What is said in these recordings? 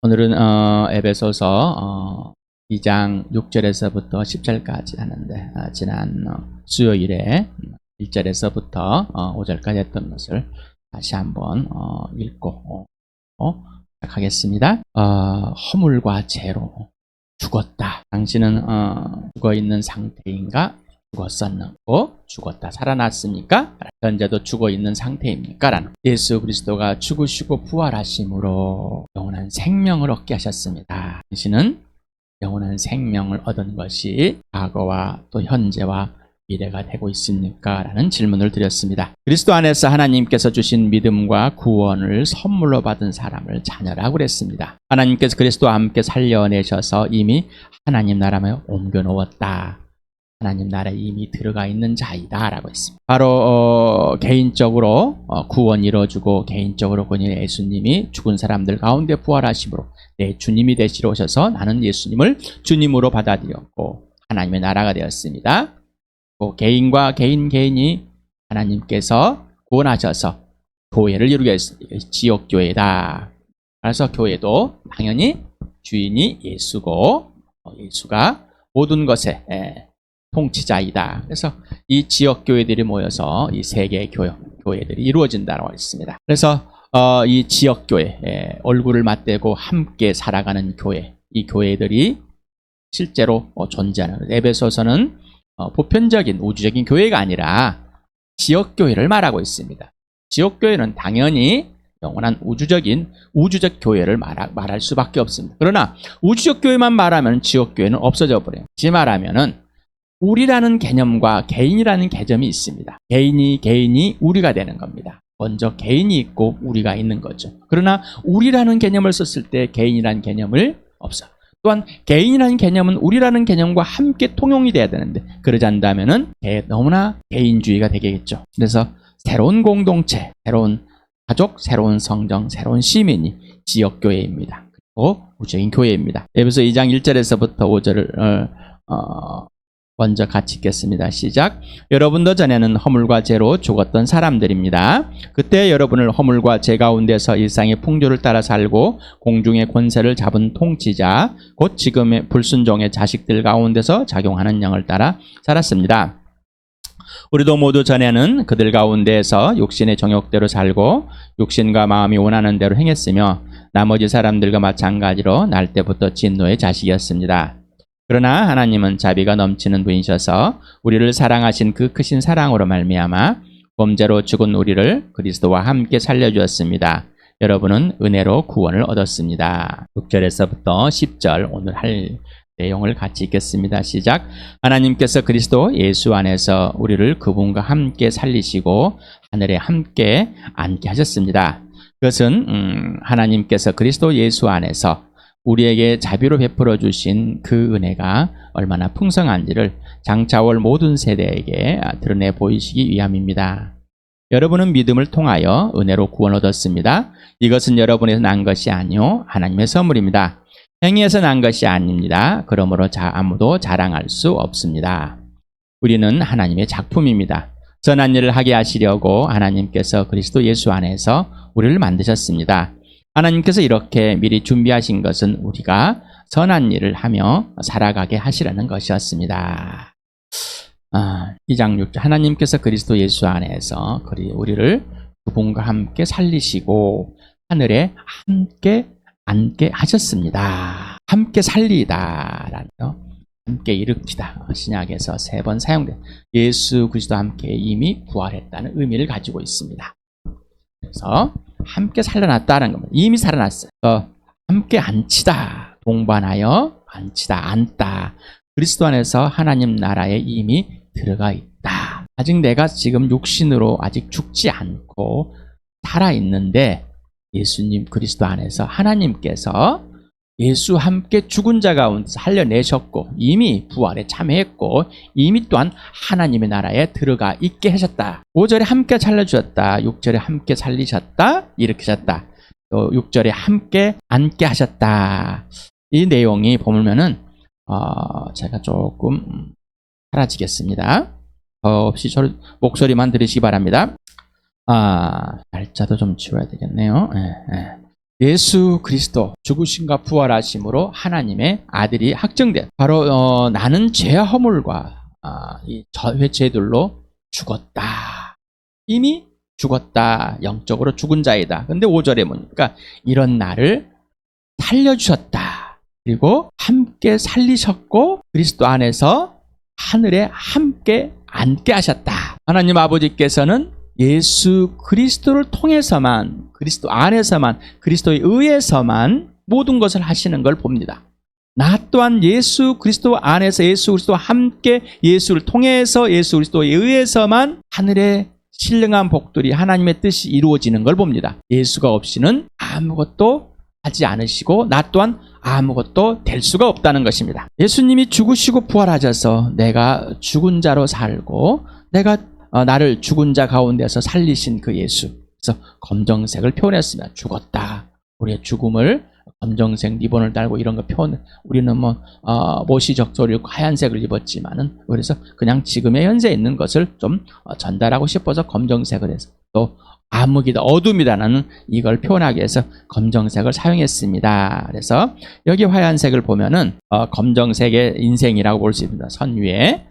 오늘은 에베소서 2장 6절에서부터 10절까지 하는데 지난 수요일에 1절에서부터 5절까지 했던 것을 다시 한번 읽고 시작하겠습니다. 허물과 죄로 죽었다. 당신은 죽어있는 상태인가? 죽었었는고 죽었다 살아났습니까? 현재도 죽어있는 상태입니까? 라는 예수 그리스도가 죽으시고 부활하심으로 영원한 생명을 얻게 하셨습니다. 당신은 영원한 생명을 얻은 것이 과거와 또 현재와 미래가 되고 있습니까? 라는 질문을 드렸습니다. 그리스도 안에서 하나님께서 주신 믿음과 구원을 선물로 받은 사람을 자녀라고 그랬습니다. 하나님께서 그리스도와 함께 살려내셔서 이미 하나님 나라에 옮겨놓았다. 하나님 나라에 이미 들어가 있는 자이다 라고 했습니다. 바로 개인적으로 구원이 이루어지고 개인적으로 그녀 예수님이 죽은 사람들 가운데 부활하심으로 내 주님이 되시러 오셔서 나는 예수님을 주님으로 받아들였고 하나님의 나라가 되었습니다. 개인과 개인이 하나님께서 구원하셔서 교회를 이루게 했습니다. 지역교회다. 그래서 교회도 당연히 주인이 예수고 예수가 모든 것에 통치자이다. 그래서 이 지역 교회들이 모여서 이 세계 교회들이 이루어진다고 했습니다. 그래서 이 지역 교회 얼굴을 맞대고 함께 살아가는 교회, 이 교회들이 실제로 존재하는 에베소서는 보편적인 우주적인 교회가 아니라 지역 교회를 말하고 있습니다. 지역 교회는 당연히 영원한 우주적 교회를 말할 수밖에 없습니다. 그러나 우주적 교회만 말하면 지역 교회는 없어져 버려요. 지 말하면은 우리라는 개념과 개인이라는 개념이 있습니다. 개인이 우리가 되는 겁니다. 먼저 개인이 있고 우리가 있는 거죠. 그러나 우리라는 개념을 썼을 때 개인이라는 개념을 없어. 또한 개인이라는 개념은 우리라는 개념과 함께 통용이 돼야 되는데 그러지 않다면은 너무나 개인주의가 되겠죠. 그래서 새로운 공동체, 새로운 가족, 새로운 성정, 새로운 시민이 지역교회입니다. 그리고 우주적인 교회입니다. 에베소 2장 1절에서부터 5절을 먼저 같이 읽겠습니다. 시작. 여러분도 전에는 허물과 죄로 죽었던 사람들입니다. 그때 여러분을 허물과 죄 가운데서 일상의 풍조를 따라 살고 공중의 권세를 잡은 통치자 곧 지금의 불순종의 자식들 가운데서 작용하는 영을 따라 살았습니다. 우리도 모두 전에는 그들 가운데에서 육신의 정욕대로 살고 육신과 마음이 원하는 대로 행했으며 나머지 사람들과 마찬가지로 날 때부터 진노의 자식이었습니다. 그러나 하나님은 자비가 넘치는 분이셔서 우리를 사랑하신 그 크신 사랑으로 말미암아 범죄로 죽은 우리를 그리스도와 함께 살려주었습니다. 여러분은 은혜로 구원을 얻었습니다. 6절에서부터 10절 오늘 할 내용을 같이 읽겠습니다. 시작. 하나님께서 그리스도 예수 안에서 우리를 그분과 함께 살리시고 하늘에 함께 앉게 하셨습니다. 그것은 하나님께서 그리스도 예수 안에서 우리에게 자비로 베풀어 주신 그 은혜가 얼마나 풍성한지를 장차올 모든 세대에게 드러내 보이시기 위함입니다. 여러분은 믿음을 통하여 은혜로 구원 얻었습니다. 이것은 여러분에서 난 것이 아니요 하나님의 선물입니다. 행위에서 난 것이 아닙니다. 그러므로 아무도 자랑할 수 없습니다. 우리는 하나님의 작품입니다. 선한 일을 하게 하시려고 하나님께서 그리스도 예수 안에서 우리를 만드셨습니다. 하나님께서 이렇게 미리 준비하신 것은 우리가 선한 일을 하며 살아가게 하시라는 것이었습니다. 2장 6절 하나님께서 그리스도 예수 안에서 우리를 그분과 함께 살리시고 하늘에 함께 앉게 하셨습니다. 함께 살리다라는 함께 일으키다 신약에서 3번 사용된 예수 그리스도와 함께 이미 부활했다는 의미를 가지고 있습니다. 그래서 함께 살려놨다는 겁니다. 이미 살아났어요. 함께 앉히다, 동반하여 앉히다, 앉다. 그리스도 안에서 하나님 나라에 이미 들어가 있다. 아직 내가 지금 육신으로 아직 죽지 않고 살아있는데 예수님 그리스도 안에서 하나님께서 예수 함께 죽은 자 가운데 살려내셨고 이미 부활에 참여했고 이미 또한 하나님의 나라에 들어가 있게 하셨다. 5절에 함께 살려주셨다. 6절에 함께 살리셨다. 일으키셨다. 또 6절에 함께 앉게 하셨다. 이 내용이 보면은 제가 조금 사라지겠습니다. 없이 목소리만 들으시기 바랍니다. 날짜도 좀 지워야 되겠네요. 예수 그리스도 죽으심과 부활하심으로 하나님의 아들이 확정된 바로 나는 죄와 허물과 이 죄들로 죽었다. 이미 죽었다. 영적으로 죽은 자이다. 근데 5절에 보니까 이런 나를 살려주셨다. 그리고 함께 살리셨고 그리스도 안에서 하늘에 함께 앉게 하셨다. 하나님 아버지께서는 예수 그리스도를 통해서만, 그리스도 안에서만, 그리스도에 의해서만 모든 것을 하시는 걸 봅니다. 나 또한 예수 그리스도 안에서 예수 그리스도와 함께 예수를 통해서 예수 그리스도에 의해서만 하늘의 신령한 복들이 하나님의 뜻이 이루어지는 걸 봅니다. 예수가 없이는 아무것도 하지 않으시고 나 또한 아무것도 될 수가 없다는 것입니다. 예수님이 죽으시고 부활하셔서 내가 죽은 자로 살고 내가 나를 죽은 자 가운데서 살리신 그 예수. 그래서 검정색을 표현했습니다. 죽었다. 우리의 죽음을 검정색 리본을 달고 이런 거 표현. 우리는 못이 적소리고 하얀색을 입었지만은 그래서 그냥 지금의 현재에 있는 것을 좀 전달하고 싶어서 검정색을 해서 또 암흑이다, 어둠이다라는 이걸 표현하기 위해서 검정색을 사용했습니다. 그래서 여기 하얀색을 보면은 검정색의 인생이라고 볼 수 있습니다. 선 위에.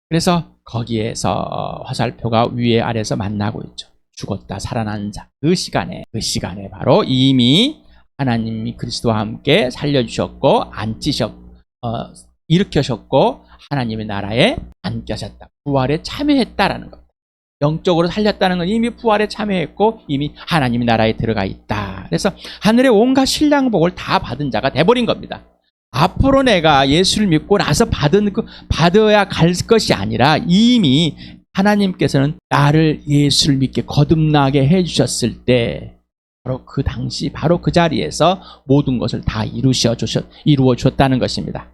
그래서 거기에서 화살표가 위에 아래에서 만나고 있죠. 죽었다 살아난 자. 그 시간에 바로 이미 하나님이 그리스도와 함께 살려주셨고 일으켜셨고 하나님의 나라에 앉게 하셨다. 부활에 참여했다라는 겁니다. 영적으로 살렸다는 건 이미 부활에 참여했고 이미 하나님의 나라에 들어가 있다. 그래서 하늘의 온갖 신랑복을 다 받은 자가 돼버린 겁니다. 앞으로 내가 예수를 믿고 나서 받아야 갈 것이 아니라 이미 하나님께서는 나를 예수를 믿게 거듭나게 해주셨을 때 바로 그 당시 바로 그 자리에서 모든 것을 다 이루어 주셨다는 것입니다.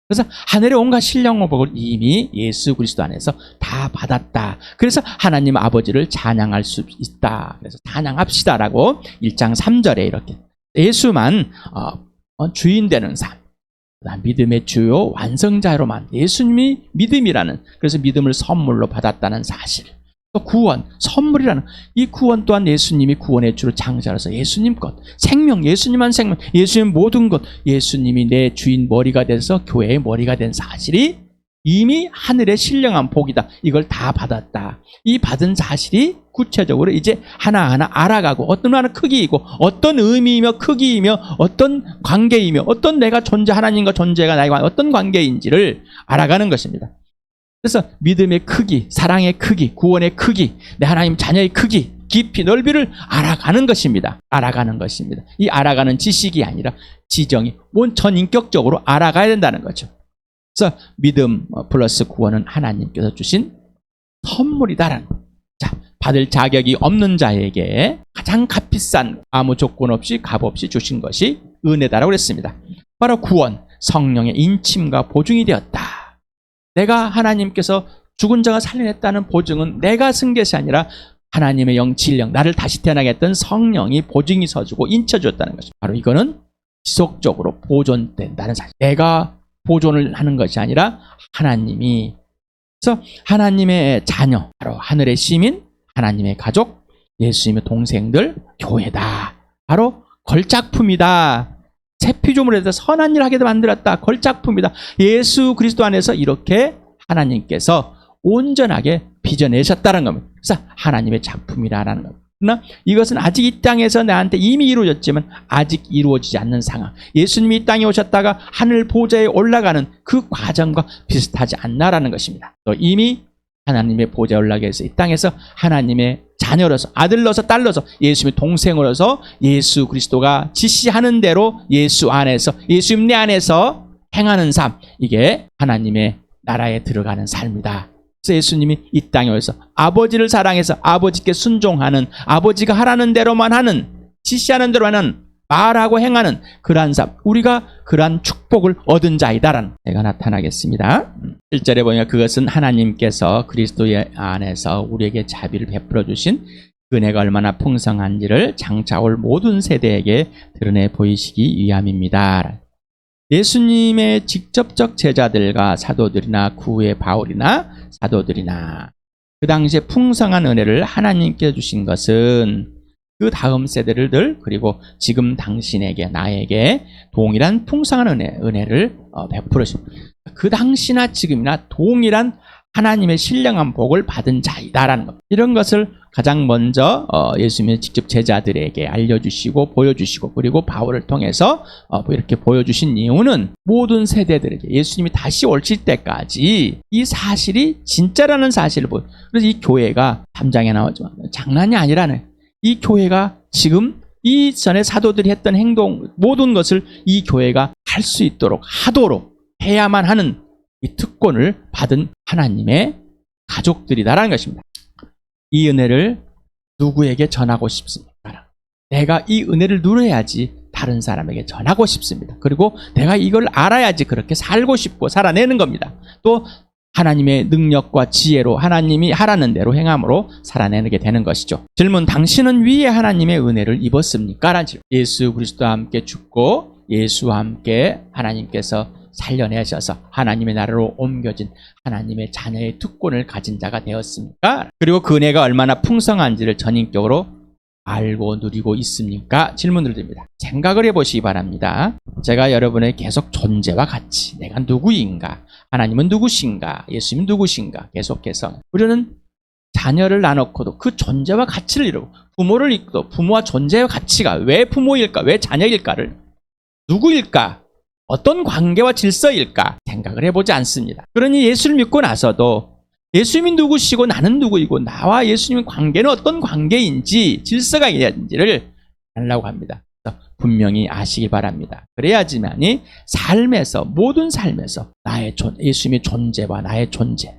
그래서 하늘의 온갖 신령복을 이미 예수 그리스도 안에서 다 받았다. 그래서 하나님 아버지를 찬양할 수 있다. 그래서 찬양합시다라고 1장 3절에 이렇게 예수만 주인 되는 삶, 믿음의 주요 완성자로만 예수님이 믿음이라는, 그래서 믿음을 선물로 받았다는 사실, 또 구원, 선물이라는 이 구원 또한 예수님이 구원의 주로 장자라서 예수님 것, 생명, 예수님만 생명, 예수님 모든 것, 예수님이 내 주인 머리가 돼서 교회의 머리가 된 사실이 이미 하늘의 신령한 복이다. 이걸 다 받았다. 이 받은 사실이 구체적으로 이제 하나하나 알아가고 어떤 하나 크기이고 어떤 의미이며 크기이며 어떤 관계이며 어떤 내가 하나님과 존재가 나에게 어떤 관계인지를 알아가는 것입니다. 그래서 믿음의 크기, 사랑의 크기, 구원의 크기, 내 하나님 자녀의 크기, 깊이, 넓이를 알아가는 것입니다. 알아가는 것입니다. 이 알아가는 지식이 아니라 지정이 전인격적으로 알아가야 된다는 거죠. 그래서 믿음 플러스 구원은 하나님께서 주신 선물이다라는 거예요. 자, 받을 자격이 없는 자에게 가장 값비싼 아무 조건 없이 값 없이 주신 것이 은혜다라고 그랬습니다. 바로 구원, 성령의 인침과 보증이 되었다. 내가 하나님께서 죽은 자가 살려냈다는 보증은 내가 쓴 것이 아니라 하나님의 영, 진령, 나를 다시 태어나게 했던 성령이 보증이 서주고 인쳐주었다는 것입니다. 바로 이거는 지속적으로 보존된다는 사실. 내가 보존을 하는 것이 아니라 하나님이. 그래서 하나님의 자녀, 바로 하늘의 시민, 하나님의 가족, 예수님의 동생들, 교회다. 바로 걸작품이다. 새 피조물에 대해서 선한 일을 하게 만들었다. 걸작품이다. 예수 그리스도 안에서 이렇게 하나님께서 온전하게 빚어내셨다는 겁니다. 그래서 하나님의 작품이라는 겁니다. 그러나 이것은 아직 이 땅에서 나한테 이미 이루어졌지만 아직 이루어지지 않는 상황. 예수님이 이 땅에 오셨다가 하늘 보좌에 올라가는 그 과정과 비슷하지 않나라는 것입니다. 또 이미 하나님의 보좌에 올라가게 해서 이 땅에서 하나님의 자녀로서, 아들로서, 딸로서, 예수님의 동생으로서 예수 그리스도가 지시하는 대로 예수 안에서, 예수님 내 안에서 행하는 삶, 이게 하나님의 나라에 들어가는 삶이다. 그래서 예수님이 이 땅에 오셔서 아버지를 사랑해서 아버지께 순종하는, 아버지가 하라는 대로만 하는, 지시하는 대로만 하는, 말하고 행하는 그러한 삶, 우리가 그러한 축복을 얻은 자이다라는 내가 나타나겠습니다. 1절에 보니까 그것은 하나님께서 그리스도의 안에서 우리에게 자비를 베풀어 주신 은혜가 얼마나 풍성한지를 장차 올 모든 세대에게 드러내 보이시기 위함입니다. 예수님의 직접적 제자들과 사도들이나 그 후의 바울이나 사도들이나 그 당시에 풍성한 은혜를 하나님께 주신 것은 그 다음 세대들 그리고 지금 당신에게 나에게 동일한 풍성한 은혜를 베풀으십니다. 그 당시나 지금이나 동일한 하나님의 신령한 복을 받은 자이다라는 것. 이런 것을 가장 먼저 예수님이 직접 제자들에게 알려주시고 보여주시고 그리고 바울을 통해서 이렇게 보여주신 이유는 모든 세대들에게 예수님이 다시 오실 때까지 이 사실이 진짜라는 사실을 그래서 이 교회가 3장에 나오지만 장난이 아니라는 이 교회가 지금 이전에 사도들이 했던 행동 모든 것을 이 교회가 할 수 있도록 하도록 해야만 하는 이 특권을 받은 하나님의 가족들이다라는 것입니다. 이 은혜를 누구에게 전하고 싶습니까? 내가 이 은혜를 누려야지 다른 사람에게 전하고 싶습니다. 그리고 내가 이걸 알아야지 그렇게 살고 싶고 살아내는 겁니다. 또 하나님의 능력과 지혜로 하나님이 하라는 대로 행함으로 살아내게 되는 것이죠. 질문, 당신은 위에 하나님의 은혜를 입었습니까? 라는 질문. 예수 그리스도와 함께 죽고 예수와 함께 하나님께서 살려내셔서 하나님의 나라로 옮겨진 하나님의 자녀의 특권을 가진 자가 되었습니까? 그리고 그 은혜가 얼마나 풍성한지를 전인격으로 알고 누리고 있습니까? 질문을 드립니다. 생각을 해보시기 바랍니다. 제가 여러분의 계속 존재와 가치, 내가 누구인가, 하나님은 누구신가, 예수님은 누구신가 계속해서 우리는 자녀를 나놓고도 그 존재와 가치를 이루고 부모를 이끌고 부모와 존재와 가치가 왜 부모일까, 왜 자녀일까를 누구일까, 어떤 관계와 질서일까 생각을 해보지 않습니다. 그러니 예수를 믿고 나서도 예수님이 누구시고 나는 누구이고 나와 예수님의 관계는 어떤 관계인지 질서가 있는지를 알려고 합니다. 분명히 아시기 바랍니다. 그래야지만이 삶에서 모든 삶에서 예수님의 존재와 나의 존재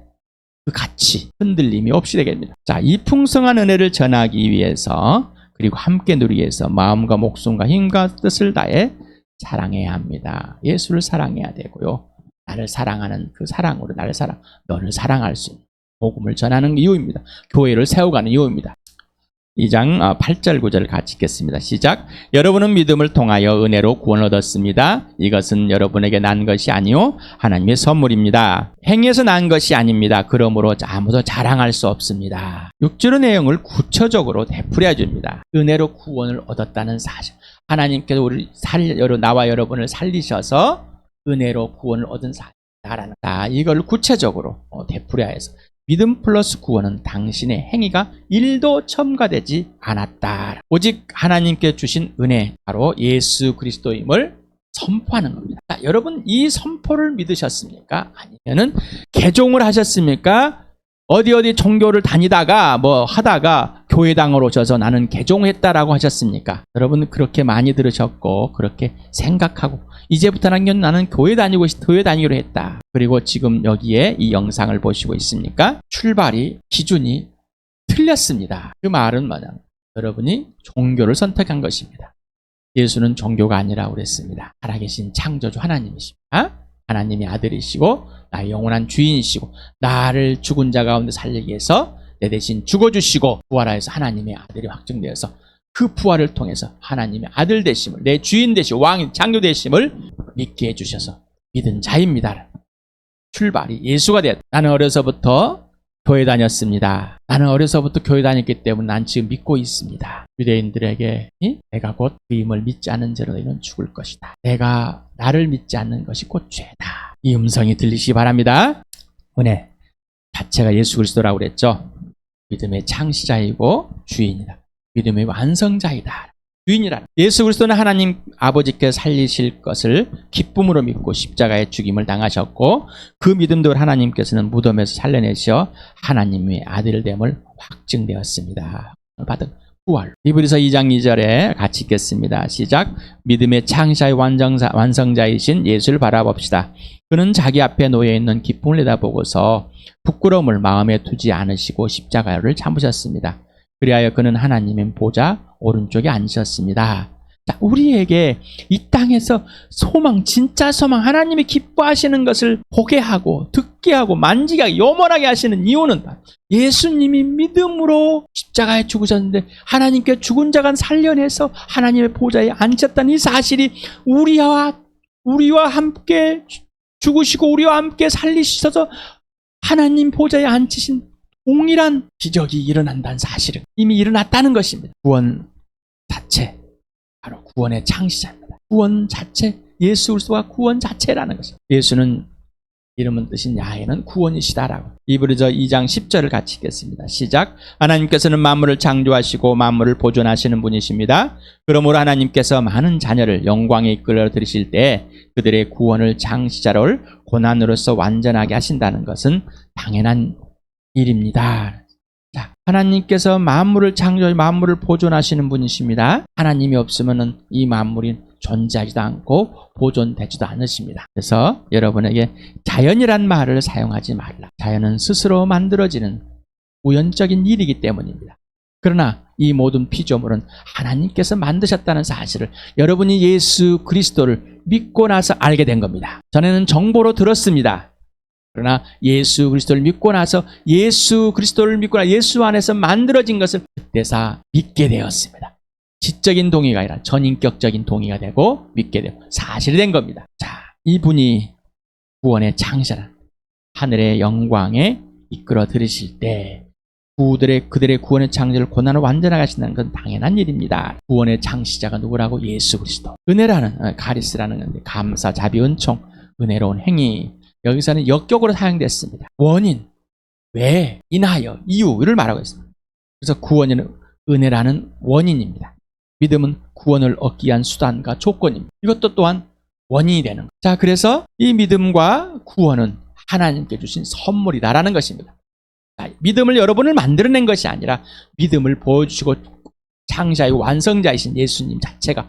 그 가치 흔들림이 없이 되게 됩니다. 자, 이 풍성한 은혜를 전하기 위해서 그리고 함께 누리기 위해서 마음과 목숨과 힘과 뜻을 다해 사랑해야 합니다. 예수를 사랑해야 되고요. 나를 사랑하는 그 사랑으로 너를 사랑할 수 있는 복음을 전하는 이유입니다. 교회를 세워가는 이유입니다. 2장 8절 9절 같이 읽겠습니다. 시작. 여러분은 믿음을 통하여 은혜로 구원을 얻었습니다. 이것은 여러분에게 난 것이 아니요 하나님의 선물입니다. 행위에서 난 것이 아닙니다. 그러므로 아무도 자랑할 수 없습니다. 6절의 내용을 구체적으로 되풀이해 줍니다. 은혜로 구원을 얻었다는 사실. 하나님께서 나와 여러분을 살리셔서 은혜로 구원을 얻은 사실이다라는 이걸 구체적으로 되풀이해서 믿음 플러스 구원은 당신의 행위가 1도 첨가되지 않았다. 오직 하나님께 주신 은혜, 바로 예수 그리스도임을 선포하는 겁니다. 자, 여러분 이 선포를 믿으셨습니까? 아니면은 개종을 하셨습니까? 어디 종교를 다니다가 하다가 교회당으로 오셔서 나는 개종했다라고 하셨습니까? 여러분 그렇게 많이 들으셨고 그렇게 생각하고 이제부터는 나는 교회 다니기로 했다. 그리고 지금 여기에 이 영상을 보시고 있습니까? 출발이 기준이 틀렸습니다. 그 말은 뭐냐면 여러분이 종교를 선택한 것입니다. 예수는 종교가 아니라고 그랬습니다. 살아계신 창조주 하나님이십니다. 하나님의 아들이시고 나의 영원한 주인이시고 나를 죽은 자 가운데 살리기 위해서 내 대신 죽어주시고 부활하여서 하나님의 아들이 확증되어서 그 부활을 통해서 하나님의 아들 되심을 내 주인 되시고 왕 창조 되심을 믿게 해주셔서 믿은 자입니다. 출발이 예수가 되었다. 나는 어려서부터 교회 다녔습니다. 나는 어려서부터 교회 다녔기 때문에 난 지금 믿고 있습니다. 유대인들에게 내가 곧 그임을 믿지 않는 자로 너희는 죽을 것이다. 내가 나를 믿지 않는 것이 곧 죄다. 이 음성이 들리시기 바랍니다. 은혜 자체가 예수 그리스도라고 그랬죠. 믿음의 창시자이고 주인이다. 믿음의 완성자이다. 주인이라. 예수 그리스도는 하나님 아버지께 살리실 것을 기쁨으로 믿고 십자가의 죽임을 당하셨고 그 믿음대로 하나님께서는 무덤에서 살려내셔 하나님의 아들됨을 확증되었습니다. 받은 부활. 히브리서 2장 2절에 같이 읽겠습니다. 시작. 믿음의 창시자의 완성자이신 예수를 바라봅시다. 그는 자기 앞에 놓여있는 기쁨을 내다보고서 부끄러움을 마음에 두지 않으시고 십자가를 참으셨습니다. 그리하여 그는 하나님의 보좌 오른쪽에 앉으셨습니다. 자, 우리에게 이 땅에서 소망, 진짜 소망, 하나님이 기뻐하시는 것을 보게 하고 듣게 하고 만지게 하고 염원하게 하시는 이유는 예수님이 믿음으로 십자가에 죽으셨는데 하나님께 죽은 자가 살려내서 하나님의 보좌에 앉았다는 이 사실이 우리와 함께 죽으시고 우리와 함께 살리셔서 하나님 보좌에 앉으신 동일한 기적이 일어난다는 사실은 이미 일어났다는 것입니다. 구원 자체, 바로 구원의 창시자입니다. 구원 자체, 예수 그리스도가 구원 자체라는 것입니다. 예수는 이름은 뜻인 야훼는 구원이시다라고. 이브리서 2장 10절을 같이 읽겠습니다. 시작. 하나님께서는 만물을 창조하시고 만물을 보존하시는 분이십니다. 그러므로 하나님께서 많은 자녀를 영광에 이끌어 들이실 때 그들의 구원을 창시자를 고난으로서 완전하게 하신다는 것은 당연한 일입니다. 자, 하나님께서 만물을 창조해 만물을 보존하시는 분이십니다. 하나님이 없으면은 이 만물이 존재하지도 않고 보존되지도 않으십니다. 그래서 여러분에게 자연이란 말을 사용하지 말라. 자연은 스스로 만들어지는 우연적인 일이기 때문입니다. 그러나 이 모든 피조물은 하나님께서 만드셨다는 사실을 여러분이 예수 그리스도를 믿고 나서 알게 된 겁니다. 전에는 정보로 들었습니다. 그러나 예수 그리스도를 믿고 나서 예수 그리스도를 믿고 나서 예수 안에서 만들어진 것을 그때서 믿게 되었습니다. 지적인 동의가 아니라 전인격적인 동의가 되고 믿게 되고 사실이 된 겁니다. 자, 이분이 구원의 창시자, 하늘의 영광에 이끌어 들이실 때 그들의 구원의 창조를 고난을 완전하게 하신다는 건 당연한 일입니다. 구원의 창시자가 누구라고? 예수 그리스도. 은혜라는 카리스라는 건데 감사, 자비, 은총, 은혜로운 행위. 여기서는 역격으로 사용됐습니다. 원인, 왜, 인하여, 이유를 말하고 있습니다. 그래서 구원은 은혜라는 원인입니다. 믿음은 구원을 얻기 위한 수단과 조건입니다. 이것도 또한 원인이 되는 거예요. 자, 그래서 이 믿음과 구원은 하나님께 주신 선물이다라는 것입니다. 자, 믿음을 여러분을 만들어낸 것이 아니라 믿음을 보여주시고 창시자의 완성자이신 예수님 자체가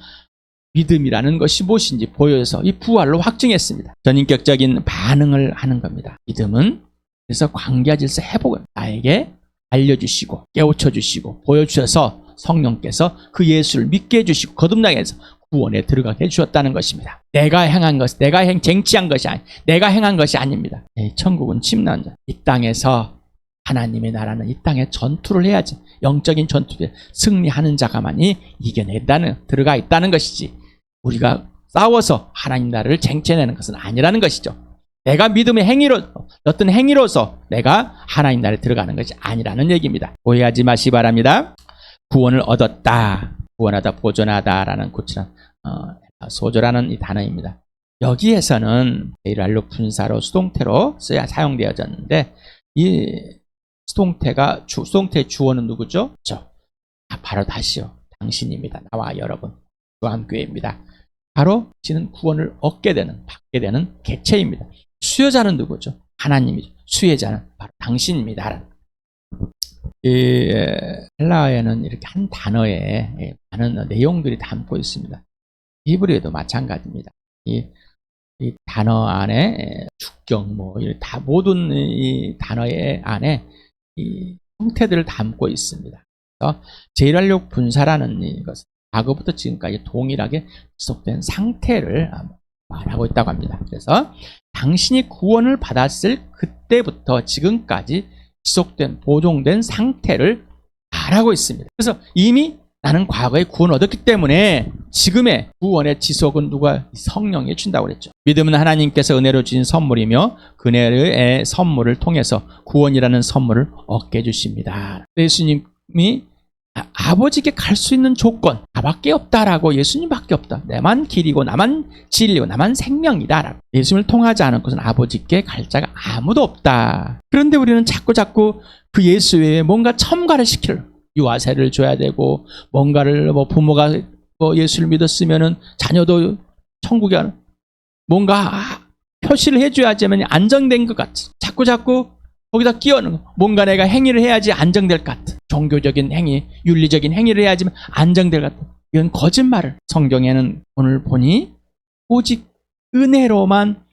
믿음이라는 것이 무엇인지 보여서 이 부활로 확증했습니다. 전인격적인 반응을 하는 겁니다. 믿음은 그래서 관계와 질서 회복을 나에게 알려주시고 깨우쳐주시고 보여주셔서 성령께서 그 예수를 믿게 해주시고 거듭나게 해서 구원에 들어가게 해주셨다는 것입니다. 내가 행한 것, 쟁취한 것이 아니, 내가 행한 것이 아닙니다. 천국은 침략자. 이 땅에서 하나님의 나라는 이 땅에 전투를 해야지. 영적인 전투에 승리하는 자가만이 들어가 있다는 것이지. 우리가 싸워서 하나님 나라를 쟁취해내는 것은 아니라는 것이죠. 내가 믿음의 어떤 행위로서 내가 하나님 나라에 들어가는 것이 아니라는 얘기입니다. 오해하지 마시기 바랍니다. 구원을 얻었다, 구원하다, 보존하다라는 구체한 소조라는 이 단어입니다. 여기에서는 제1완료 분사로 수동태로 사용되어졌는데 이 수동태의 주어는 누구죠? 바로 다시요. 당신입니다. 나와 여러분, 교회입니다. 바로 지는 구원을 얻게 되는, 받게 되는 객체입니다. 수여자는 누구죠? 하나님이죠. 수혜자는 바로 당신입니다. 이 헬라어에는 이렇게 한 단어에 많은 내용들이 담고 있습니다. 히브리어도 마찬가지입니다. 이 단어 안에 주격 다 모든 이 단어의 안에 이 형태들을 담고 있습니다. 그래서 제1완료 분사라는 이것은 과거부터 지금까지 동일하게 지속된 상태를 말하고 있다고 합니다. 그래서 당신이 구원을 받았을 그때부터 지금까지 지속된, 보존된 상태를 말하고 있습니다. 그래서 이미 나는 과거에 구원 얻었기 때문에 지금의 구원의 지속은 누가? 성령이 준다고 그랬죠. 믿음은 하나님께서 은혜로 주신 선물이며 그 은혜의 선물을 통해서 구원이라는 선물을 얻게 해주십니다. 예수님이 아버지께 갈 수 있는 조건 나밖에 없다라고, 예수님밖에 없다. 나만 길이고 나만 진리고 나만 생명이다라고. 예수님을 통하지 않은 것은 아버지께 갈 자가 아무도 없다. 그런데 우리는 자꾸 그 예수 외에 뭔가 첨가를 시키려. 유아세를 줘야 되고 뭔가를 부모가 예수를 믿었으면은 자녀도 천국에 가는 뭔가 표시를 해줘야지만 안정된 것 같아. 자꾸 거기다 끼워넣는 거. 뭔가 내가 행위를 해야지 안정될 것 같아. 종교적인 행위, 윤리적인 행위를 해야지만 안정될 것 같아. 이건 거짓말을. 성경에는 오늘 보니 오직 은혜로만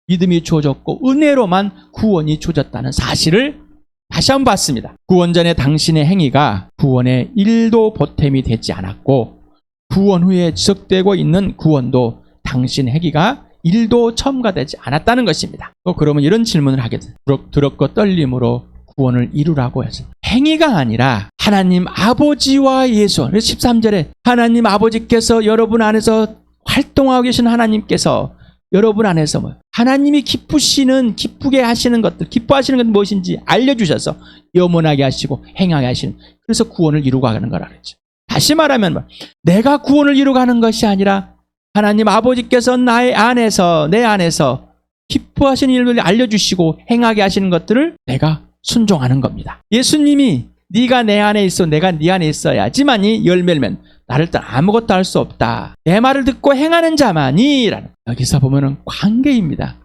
믿음이 주어졌고 은혜로만 구원이 주어졌다는 사실을 다시 한번 봤습니다. 구원 전에 당신의 행위가 구원에 1도 보탬이 되지 않았고 구원 후에 지속되고 있는 구원도 당신의 행위가 1도 첨가되지 않았다는 것입니다. 또 그러면 이런 질문을 하게 돼요. 두렵고 떨림으로 구원을 이루라고 해서 행위가 아니라 하나님 아버지와 예수. 그래서 13절에 하나님 아버지께서 여러분 안에서 활동하고 계신 하나님께서 여러분 안에서 하나님이 기쁘게 하시는 것들, 기뻐하시는 것은 무엇인지 알려주셔서 염원하게 하시고 행하게 하시는, 그래서 구원을 이루고 가는 거라 그랬죠. 다시 말하면 내가 구원을 이루어가는 것이 아니라 하나님 아버지께서 내 안에서 기뻐하시는 일을 알려주시고 행하게 하시는 것들을 내가 순종하는 겁니다. 예수님이 네가 내 안에 있어 내가 네 안에 있어야지만이 열매를 맺는 나를 따라 아무것도 할 수 없다. 내 말을 듣고 행하는 자만이 라는 여기서 보면은 관계입니다.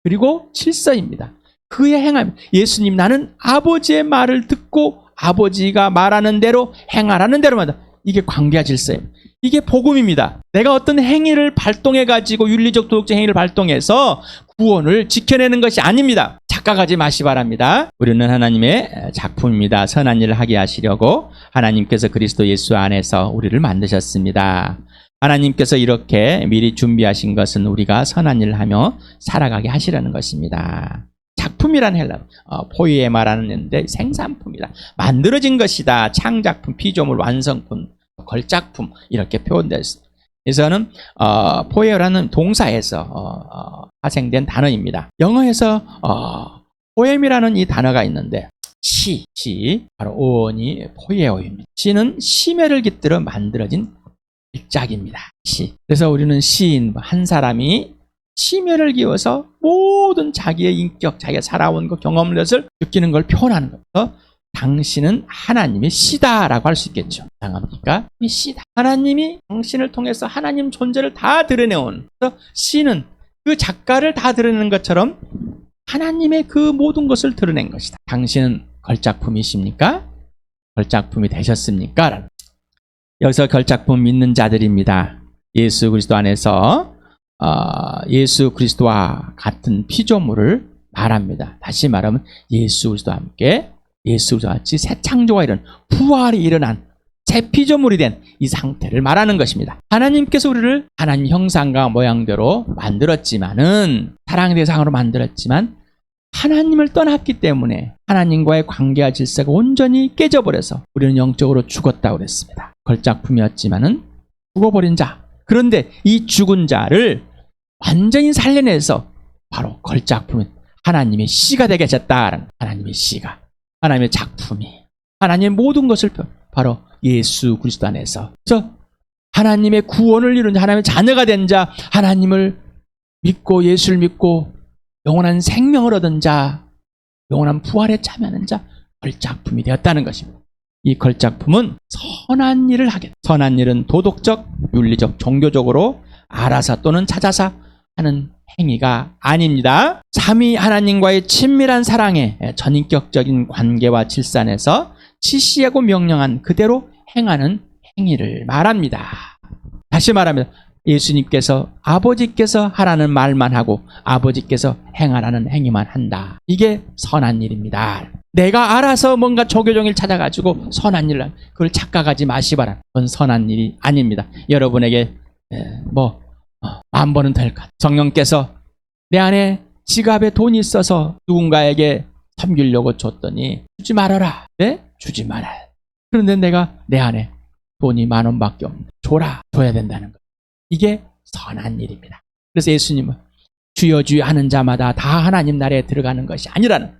그리고 질서입니다. 그의 행함. 예수님 나는 아버지의 말을 듣고 아버지가 말하는 대로 행하라는 대로만 이게 관계와 질서예요. 이게 복음입니다. 내가 어떤 행위를 발동해가지고 윤리적 도덕적 행위를 발동해서 구원을 지켜내는 것이 아닙니다. 착각하지 마시 바랍니다. 우리는 하나님의 작품입니다. 선한 일을 하게 하시려고 하나님께서 그리스도 예수 안에서 우리를 만드셨습니다. 하나님께서 이렇게 미리 준비하신 것은 우리가 선한 일을 하며 살아가게 하시려는 것입니다. 작품이란 헬라 포이에 말하는데 생산품이다. 만들어진 것이다. 창작품, 피조물, 완성품, 걸작품 이렇게 표현되어 있습니다. 그래서는 포에어라는 동사에서 파생된 단어입니다. 영어에서 포엠이라는 이 단어가 있는데 시 바로 오온이 포에어입니다. 시는 심혈을 깃들어 만들어진 일작입니다. 시. 그래서 우리는 시인 한 사람이 심혈을 기워서 모든 자기의 인격, 자기가 살아온 그 경험을 것을 느끼는 걸 표현하는 겁니다. 당신은 하나님의 시다라고 할 수 있겠죠. 당합니까? 시다. 하나님이 당신을 통해서 하나님 존재를 다 드러내온. 그래서 시는 그 작가를 다 드러내는 것처럼 하나님의 그 모든 것을 드러낸 것이다. 당신은 걸작품이십니까? 걸작품이 되셨습니까? 여기서 걸작품 믿는 자들입니다. 예수 그리스도 안에서 예수 그리스도와 같은 피조물을 말합니다. 다시 말하면 예수 그리스도와 함께 예수 그리스도와 같이 새 창조가 이런 부활이 일어난 새 피조물이 된 이 상태를 말하는 것입니다. 하나님께서 우리를 하나님 형상과 모양대로 만들었지만은 사랑의 대상으로 만들었지만 하나님을 떠났기 때문에 하나님과의 관계와 질서가 온전히 깨져버려서 우리는 영적으로 죽었다고 그랬습니다. 걸작품이었지만은 죽어버린 자. 그런데 이 죽은 자를 완전히 살려내서 바로 걸작품인 하나님의 시가 되게 하셨다. 하나님의 시가, 하나님의 작품이, 하나님의 모든 것을 바로 예수 그리스도 안에서. 그래서 하나님의 구원을 이룬 자, 하나님의 자녀가 된 자, 하나님을 믿고 예수를 믿고 영원한 생명을 얻은 자, 영원한 부활에 참여하는 자, 걸작품이 되었다는 것입니다. 이 걸작품은 선한 일을 하게 됩니다. 선한 일은 도덕적, 윤리적, 종교적으로 알아서 또는 찾아서 하는 행위가 아닙니다. 삼위 하나님과의 친밀한 사랑의 전인격적인 관계와 질서 안에서 지시하고 명령한 그대로 행하는 행위를 말합니다. 다시 말하면 예수님께서 아버지께서 하라는 말만 하고 아버지께서 행하라는 행위만 한다. 이게 선한 일입니다. 내가 알아서 뭔가 조교종일 찾아가지고 선한 일을 그걸 착각하지 마시 바랍니다. 그건 선한 일이 아닙니다. 여러분에게 10,000번은 될 것. 성령께서 내 안에 지갑에 돈이 있어서 누군가에게 섬기려고 줬더니 주지 말아라. 네? 주지 말아야. 그런데 내가 내 안에 돈이 10,000원밖에 없는데 줘야 된다는 것. 이게 선한 일입니다. 그래서 예수님은 주여 주여 하는 자마다 다 하나님 나라에 들어가는 것이 아니라는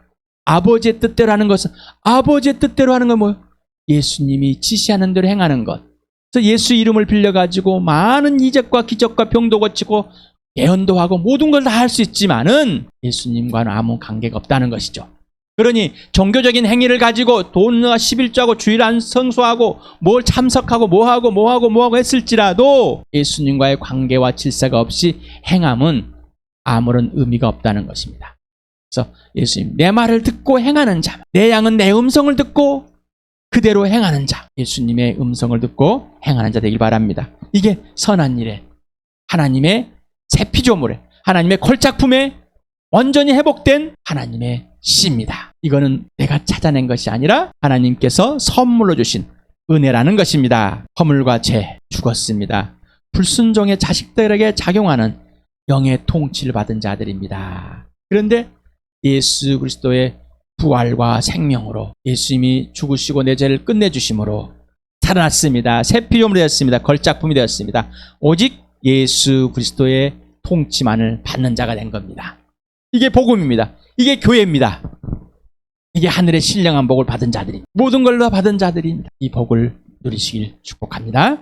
아버지의 뜻대로 하는 것은 아버지의 뜻대로 하는 건 뭐예요? 예수님이 지시하는 대로 행하는 것. 그래서 예수 이름을 빌려가지고 많은 이적과 기적과 병도 고치고 예언도 하고 모든 걸 다 할 수 있지만은 예수님과는 아무 관계가 없다는 것이죠. 그러니 종교적인 행위를 가지고 돈과 11조하고 주일 성수하고 뭘 참석하고 뭐하고 했을지라도 예수님과의 관계와 질서가 없이 행함은 아무런 의미가 없다는 것입니다. 그래서 예수님 내 말을 듣고 행하는 자, 내 양은 내 음성을 듣고 그대로 행하는 자, 예수님의 음성을 듣고 행하는 자 되길 바랍니다. 이게 선한 일에 하나님의 새 피조물에 하나님의 걸작품에 완전히 회복된 하나님의 시입니다. 이거는 내가 찾아낸 것이 아니라 하나님께서 선물로 주신 은혜라는 것입니다. 허물과 죄 죽었습니다. 불순종의 자식들에게 작용하는 영의 통치를 받은 자들입니다. 그런데 예수 그리스도의 부활과 생명으로 예수님이 죽으시고 내 죄를 끝내주심으로 살아났습니다. 새 피조물이 되었습니다. 걸작품이 되었습니다. 오직 예수 그리스도의 통치만을 받는 자가 된 겁니다. 이게 복음입니다. 이게 교회입니다. 이게 하늘의 신령한 복을 받은 자들입니다. 모든 걸 다 받은 자들입니다. 이 복을 누리시길 축복합니다.